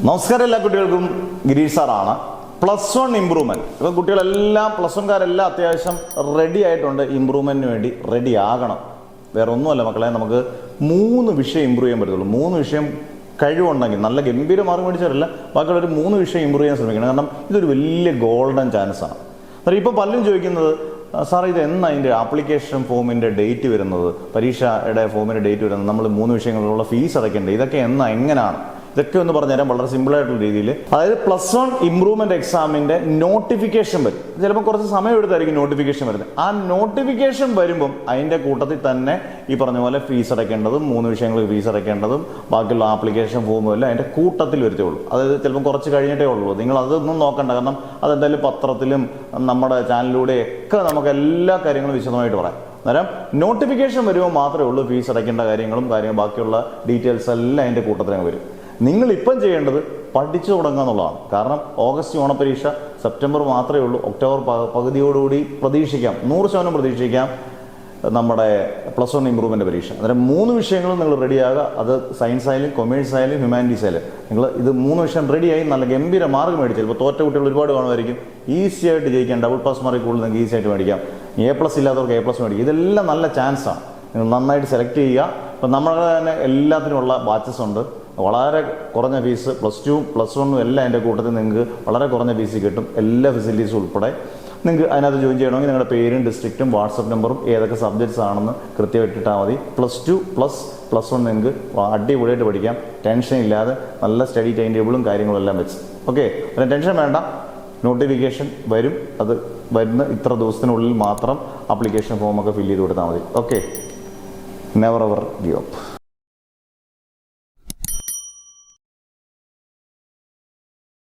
നമസ്കാരം എല്ലാ കുട്ടികൾക്കും. ഗിരീഷ് സാറാണ്. +1 ഇമ്പ്രൂവ്മെന്റ്. ഇപ്പം കുട്ടികളെല്ലാം +1കാരെല്ലാം അത്യാവശ്യം റെഡി ആയിട്ടുണ്ട്. ഇമ്പ്രൂവ്മെന്റിന് വേണ്ടി റെഡി ആകണം. വേറെ ഒന്നുമല്ല മക്കളെ, നമുക്ക് 3 വിഷയം ഇമ്പ്രൂവ് ചെയ്യാൻ പറ്റത്തുള്ളൂ. 3 വിഷയം കഴിവുണ്ടെങ്കിൽ, നല്ല ഗംഭീര മാർക്ക് മേടിച്ചാലല്ല, ബാക്കിയുള്ളൊരു 3 വിഷയം ഇമ്പ്രൂവ് ചെയ്യാൻ ശ്രമിക്കണം. കാരണം ഇതൊരു വലിയ ഗോൾഡൻ ചാൻസാണ്. അന്നേരം ഇപ്പോൾ പലരും ചോദിക്കുന്നത്, സാർ ഇത് എന്നാ അതിൻ്റെ ആപ്ലിക്കേഷൻ ഫോമിൻ്റെ ഡേറ്റ് വരുന്നത്, പരീക്ഷയുടെ ഫോമിൻ്റെ ഡേറ്റ് വരുന്നത്, നമ്മൾ 3 വിഷയങ്ങളിലുള്ള ഫീസ് അടയ്ക്കേണ്ടത്, ഇതൊക്കെ എന്നാ, എങ്ങനെയാണ്, ഇതൊക്കെ ഒന്ന് പറഞ്ഞുതരാം വളരെ സിമ്പിളായിട്ടുള്ള രീതിയിൽ. അതായത് +1 ഇമ്പ്രൂവ്മെന്റ് എക്സാമിന്റെ നോട്ടിഫിക്കേഷൻ വരും. ചിലപ്പോൾ കുറച്ച് സമയം എടുത്തായിരിക്കും നോട്ടിഫിക്കേഷൻ വരുന്നത്. ആ നോട്ടിഫിക്കേഷൻ വരുമ്പം അതിന്റെ കൂട്ടത്തിൽ തന്നെ ഈ പറഞ്ഞ പോലെ ഫീസ് അടയ്ക്കേണ്ടതും 3 വിഷയങ്ങൾക്ക് ഫീസ് അടയ്ക്കേണ്ടതും ബാക്കിയുള്ള ആപ്ലിക്കേഷൻ ഫോമും എല്ലാം അതിന്റെ കൂട്ടത്തിൽ വരുത്തുള്ളൂ. അതായത് ചിലപ്പോൾ കുറച്ച് കഴിഞ്ഞിട്ടേ ഉള്ളൂ. നിങ്ങൾ അതൊന്നും നോക്കണ്ട. കാരണം അതെന്തായാലും പത്രത്തിലും നമ്മുടെ ചാനലിലൂടെയൊക്കെ നമുക്ക് എല്ലാ കാര്യങ്ങളും വിശദമായിട്ട് പറയാം. അന്നേരം നോട്ടിഫിക്കേഷൻ വരുമ്പോൾ മാത്രമേ ഉള്ളൂ ഫീസ് അടയ്ക്കേണ്ട കാര്യങ്ങളും ബാക്കിയുള്ള ഡീറ്റെയിൽസ് എല്ലാം അതിന്റെ കൂട്ടത്തിലങ്ങ് വരും. നിങ്ങൾ ഇപ്പം ചെയ്യേണ്ടത് പഠിച്ചു തുടങ്ങുക എന്നുള്ളതാണ്. കാരണം ഓഗസ്റ്റ് ഓണപരീക്ഷ, സെപ്റ്റംബർ മാത്രമേ ഉള്ളൂ. ഒക്ടോബർ പകുതിയോടുകൂടി പ്രതീക്ഷിക്കാം, 100% പ്രതീക്ഷിക്കാം നമ്മുടെ +1 ഇമ്പ്രൂവ്മെന്റ് പരീക്ഷ. അന്നേരം 3 വിഷയങ്ങളും നിങ്ങൾ റെഡിയാകുക. അത് സയൻസ് ആയാലും കൊമേഴ്സ് ആയാലും ഹ്യൂമാനിറ്റീസ് ആയാലും നിങ്ങൾ ഇത് 3 വിഷയം റെഡിയായി നല്ല ഗംഭീര മാർക്ക് മേടിച്ചാൽ, ഇപ്പോൾ തോറ്റ കുട്ടികൾ ഒരുപാട് കാണുമായിരിക്കും, ഈസി ആയിട്ട് ജയിക്കാം. ഡബിൾ പാസ് മാർക്ക് കൂടുതൽ നിങ്ങൾക്ക് ഈസി ആയിട്ട് മേടിക്കാം. A+ ഇല്ലാത്തവർക്ക് A+ മേടിക്കും. ഇതെല്ലാം നല്ല ചാൻസാണ്. നിങ്ങൾ നന്നായിട്ട് സെലക്ട് ചെയ്യുക. ഇപ്പം നമ്മുടെ തന്നെ എല്ലാത്തിനുമുള്ള ബാച്ചസ് ഉണ്ട്. വളരെ കുറഞ്ഞ ഫീസ്, +2 +1 എല്ലാം എൻ്റെ കൂട്ടത്തിൽ നിങ്ങൾക്ക് വളരെ കുറഞ്ഞ ഫീസ് കിട്ടും. എല്ലാ ഫെസിലിറ്റീസും ഉൾപ്പെടെ നിങ്ങൾക്ക് അതിനകത്ത് ജോയിൻ ചെയ്യണമെങ്കിൽ നിങ്ങളുടെ പേരും ഡിസ്ട്രിക്റ്റും വാട്സപ്പ് നമ്പറും ഏതൊക്കെ സബ്ജക്ട്സ് ആണെന്ന് കൃത്യമായിട്ട് ഇട്ടാൽ മതി. +2 +1 നിങ്ങൾക്ക് അടിപൊളിയായിട്ട് പഠിക്കാം. ടെൻഷൻ ഇല്ലാതെ നല്ല സ്റ്റഡി ടൈം ടേബിളും കാര്യങ്ങളും എല്ലാം വെച്ച്. ഓക്കെ, അതിന് ടെൻഷൻ വേണ്ട. നോട്ടിഫിക്കേഷൻ വരും. അത് വരുന്ന ഇത്ര ദിവസത്തിനുള്ളിൽ മാത്രം ആപ്ലിക്കേഷൻ ഫോമൊക്കെ ഫില്ല് ചെയ്ത് കൊടുത്താൽ മതി. Okay, never ever give up.